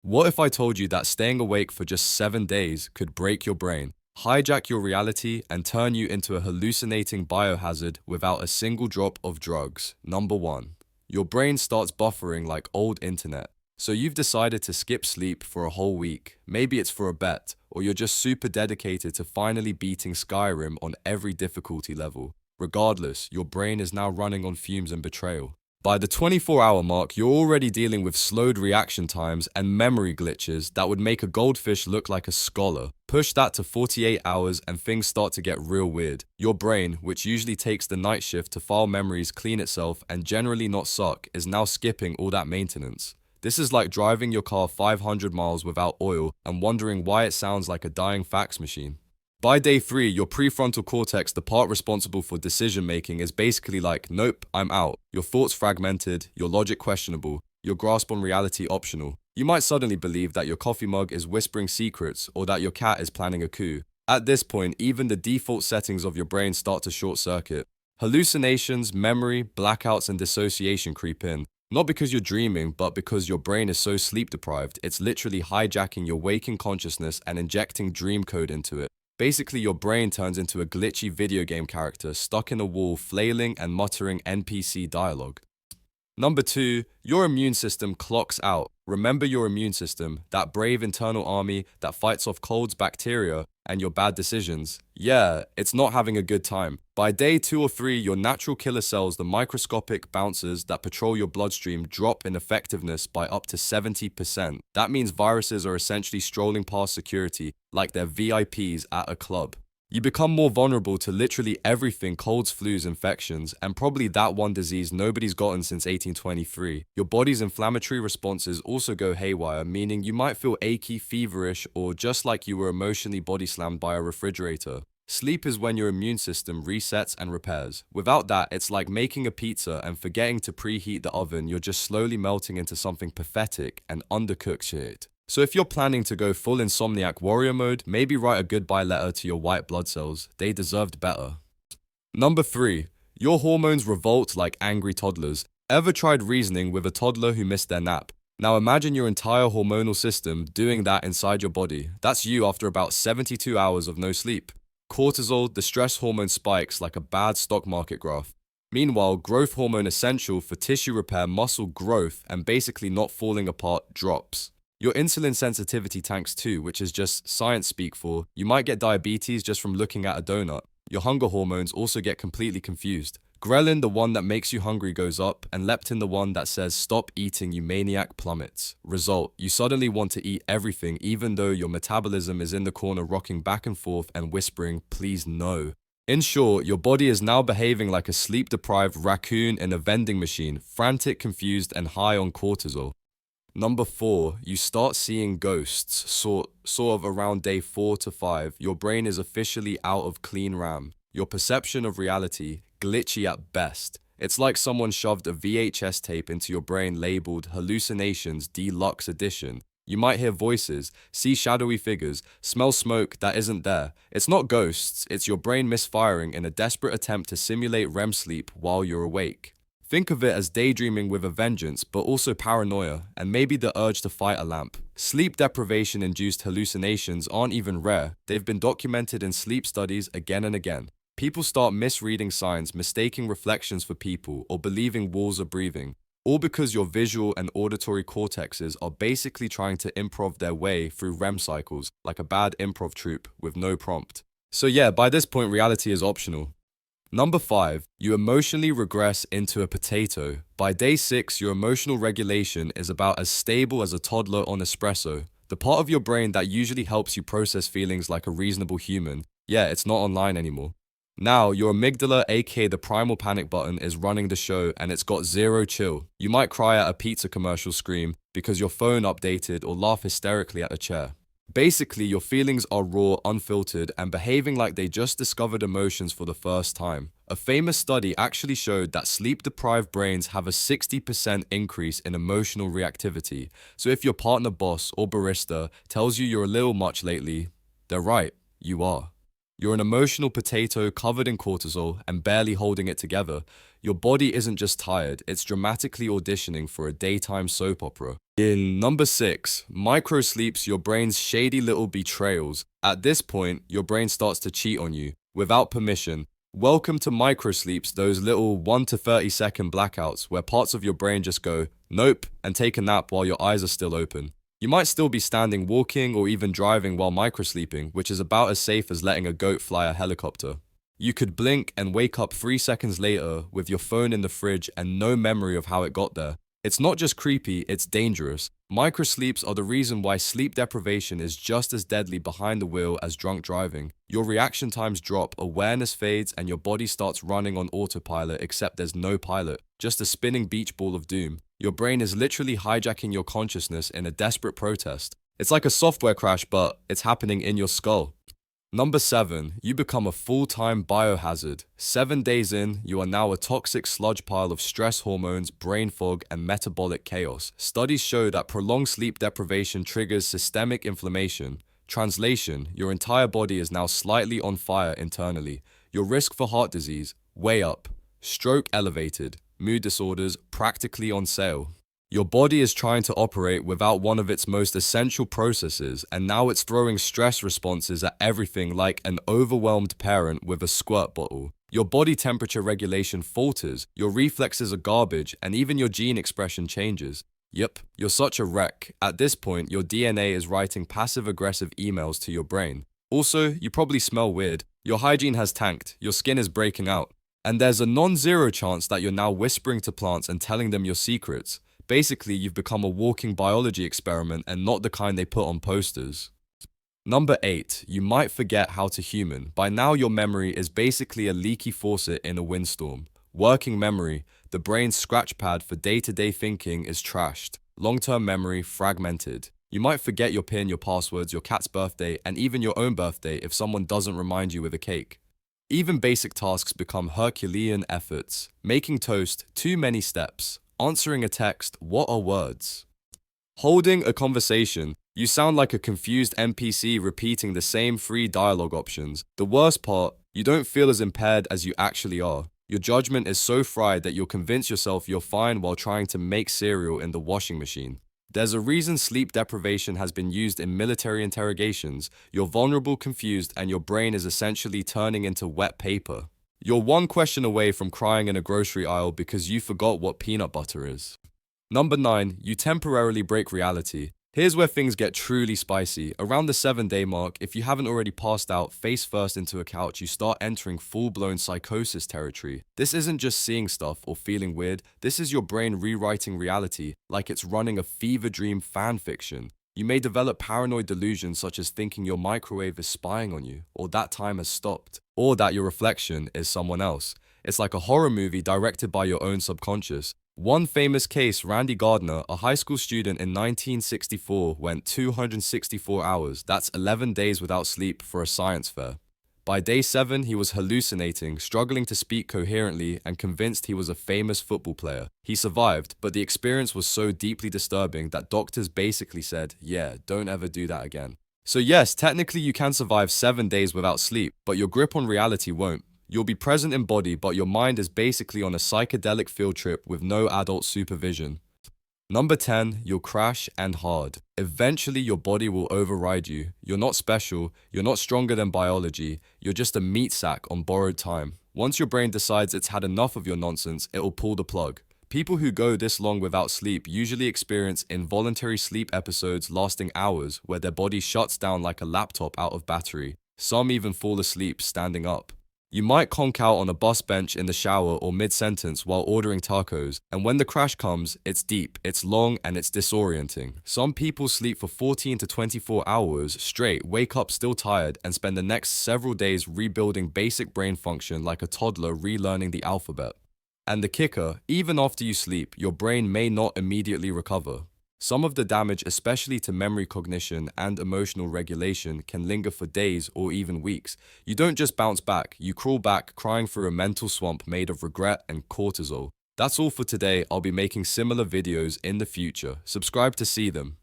What if I told you that staying awake for just 7 days could break your brain, hijack your reality, and turn you into a hallucinating biohazard without a single drop of drugs? Number one, your brain starts buffering like old internet. So you've decided to skip sleep for a whole week. Maybe it's for a bet, or you're just super dedicated to finally beating Skyrim on every difficulty level. Regardless, your brain is now running on fumes and betrayal. By the 24-hour mark, you're already dealing with slowed reaction times and memory glitches that would make a goldfish look like a scholar. Push that to 48 hours and things start to get real weird. Your brain, which usually takes the night shift to file memories, clean itself, and generally not suck, is now skipping all that maintenance. This is like driving your car 500 miles without oil and wondering why it sounds like a dying fax machine. By day 3, your prefrontal cortex, the part responsible for decision making, is basically like, nope, I'm out. Your thoughts fragmented, your logic questionable, your grasp on reality optional. You might suddenly believe that your coffee mug is whispering secrets or that your cat is planning a coup. At this point, even the default settings of your brain start to short circuit. Hallucinations, memory, blackouts, and dissociation creep in. Not because you're dreaming, but because your brain is so sleep deprived, it's literally hijacking your waking consciousness and injecting dream code into it. Basically, your brain turns into a glitchy video game character stuck in a wall, flailing and muttering NPC dialogue. Number 2, your immune system clocks out. Remember your immune system, that brave internal army that fights off colds, bacteria, and your bad decisions. Yeah, it's not having a good time. By day 2 or 3, your natural killer cells, the microscopic bouncers that patrol your bloodstream, drop in effectiveness by up to 70%. That means viruses are essentially strolling past security like they're VIPs at a club. You become more vulnerable to literally everything: colds, flus, infections, and probably that one disease nobody's gotten since 1823. Your body's inflammatory responses also go haywire, meaning you might feel achy, feverish, or just like you were emotionally body slammed by a refrigerator. Sleep is when your immune system resets and repairs. Without that, it's like making a pizza and forgetting to preheat the oven. You're just slowly melting into something pathetic and undercooked shit. So if you're planning to go full insomniac warrior mode, maybe write a goodbye letter to your white blood cells. They deserved better. Number 3, your hormones revolt like angry toddlers. Ever tried reasoning with a toddler who missed their nap? Now imagine your entire hormonal system doing that inside your body. That's you after about 72 hours of no sleep. Cortisol, the stress hormone, spikes like a bad stock market graph. Meanwhile, growth hormone, essential for tissue repair, muscle growth, and basically not falling apart, drops. Your insulin sensitivity tanks too, which is just science speak for you might get diabetes just from looking at a donut. Your hunger hormones also get completely confused. Ghrelin, the one that makes you hungry, goes up, and leptin, the one that says stop eating you maniac, plummets. Result, you suddenly want to eat everything even though your metabolism is in the corner rocking back and forth and whispering, please no. In short, your body is now behaving like a sleep-deprived raccoon in a vending machine, frantic, confused, and high on cortisol. Number 4, you start seeing ghosts, sort of around day 4 to 5. Your brain is officially out of clean RAM. Your perception of reality, glitchy at best. It's like someone shoved a VHS tape into your brain labeled Hallucinations Deluxe Edition. You might hear voices, see shadowy figures, smell smoke that isn't there. It's not ghosts, it's your brain misfiring in a desperate attempt to simulate REM sleep while you're awake. Think of it as daydreaming with a vengeance, but also paranoia, and maybe the urge to fight a lamp. Sleep deprivation-induced hallucinations aren't even rare. They've been documented in sleep studies again and again. People start misreading signs, mistaking reflections for people, or believing walls are breathing. All because your visual and auditory cortexes are basically trying to improv their way through REM cycles, like a bad improv troupe with no prompt. So yeah, by this point, reality is optional. Number 5, you emotionally regress into a potato. By day 6, your emotional regulation is about as stable as a toddler on espresso. The part of your brain that usually helps you process feelings like a reasonable human, yeah, it's not online anymore. Now, your amygdala, aka the primal panic button, is running the show, and it's got zero chill. You might cry at a pizza commercial scream because your phone updated, or laugh hysterically at a chair. Basically, your feelings are raw, unfiltered, and behaving like they just discovered emotions for the first time. A famous study actually showed that sleep-deprived brains have a 60% increase in emotional reactivity. So if your partner, boss, or barista tells you you're a little much lately, they're right, you are. You're an emotional potato covered in cortisol and barely holding it together. Your body isn't just tired, it's dramatically auditioning for a daytime soap opera. In number 6, microsleeps, your brain's shady little betrayals. At this point, your brain starts to cheat on you without permission. Welcome to microsleeps, those little 1 to 30-second blackouts where parts of your brain just go, nope, and take a nap while your eyes are still open. You might still be standing, walking, or even driving while microsleeping, which is about as safe as letting a goat fly a helicopter. You could blink and wake up 3 seconds later with your phone in the fridge and no memory of how it got there. It's not just creepy, it's dangerous. Microsleeps are the reason why sleep deprivation is just as deadly behind the wheel as drunk driving. Your reaction times drop, awareness fades, and your body starts running on autopilot, except there's no pilot, just a spinning beach ball of doom. Your brain is literally hijacking your consciousness in a desperate protest. It's like a software crash, but it's happening in your skull. Number 7, you become a full-time biohazard. 7 days in, you are now a toxic sludge pile of stress hormones, brain fog, and metabolic chaos. Studies show that prolonged sleep deprivation triggers systemic inflammation. Translation, your entire body is now slightly on fire internally. Your risk for heart disease, way up. Stroke elevated. Mood disorders, practically on sale. Your body is trying to operate without one of its most essential processes, and now it's throwing stress responses at everything like an overwhelmed parent with a squirt bottle. Your body temperature regulation falters, your reflexes are garbage, and even your gene expression changes. Yep, you're such a wreck. At this point, your DNA is writing passive-aggressive emails to your brain. Also, you probably smell weird. Your hygiene has tanked, your skin is breaking out. And there's a non-zero chance that you're now whispering to plants and telling them your secrets. Basically, you've become a walking biology experiment and not the kind they put on posters. Number 8, you might forget how to human. By now, your memory is basically a leaky faucet in a windstorm. Working memory, the brain's scratch pad for day-to-day thinking, is trashed. Long-term memory, fragmented. You might forget your PIN, your passwords, your cat's birthday, and even your own birthday if someone doesn't remind you with a cake. Even basic tasks become Herculean efforts. Making toast, too many steps. Answering a text, what are words? Holding a conversation, you sound like a confused NPC repeating the same 3 dialogue options. The worst part, you don't feel as impaired as you actually are. Your judgment is so fried that you'll convince yourself you're fine while trying to make cereal in the washing machine. There's a reason sleep deprivation has been used in military interrogations. You're vulnerable, confused, and your brain is essentially turning into wet paper. You're one question away from crying in a grocery aisle because you forgot what peanut butter is. Number 9, you temporarily break reality. Here's where things get truly spicy. Around the 7-day mark, if you haven't already passed out face first into a couch, you start entering full-blown psychosis territory. This isn't just seeing stuff or feeling weird. This is your brain rewriting reality like it's running a fever dream fan fiction. You may develop paranoid delusions such as thinking your microwave is spying on you, or that time has stopped, or that your reflection is someone else. It's like a horror movie directed by your own subconscious. One famous case, Randy Gardner, a high school student in 1964, went 264 hours, that's 11 days without sleep, for a science fair. By day 7, he was hallucinating, struggling to speak coherently, and convinced he was a famous football player. He survived, but the experience was so deeply disturbing that doctors basically said, yeah, don't ever do that again. So yes, technically you can survive 7 days without sleep, but your grip on reality won't. You'll be present in body, but your mind is basically on a psychedelic field trip with no adult supervision. Number 10, you'll crash and hard. Eventually, your body will override you. You're not special, you're not stronger than biology, you're just a meat sack on borrowed time. Once your brain decides it's had enough of your nonsense, it'll pull the plug. People who go this long without sleep usually experience involuntary sleep episodes lasting hours, where their body shuts down like a laptop out of battery. Some even fall asleep standing up. You might conk out on a bus bench in the shower or mid-sentence while ordering tacos, and when the crash comes, it's deep, it's long, and it's disorienting. Some people sleep for 14 to 24 hours straight, wake up still tired, and spend the next several days rebuilding basic brain function like a toddler relearning the alphabet. And the kicker, even after you sleep, your brain may not immediately recover. Some of the damage, especially to memory, cognition, and emotional regulation, can linger for days or even weeks. You don't just bounce back, you crawl back crying through a mental swamp made of regret and cortisol. That's all for today. I'll be making similar videos in the future. Subscribe to see them.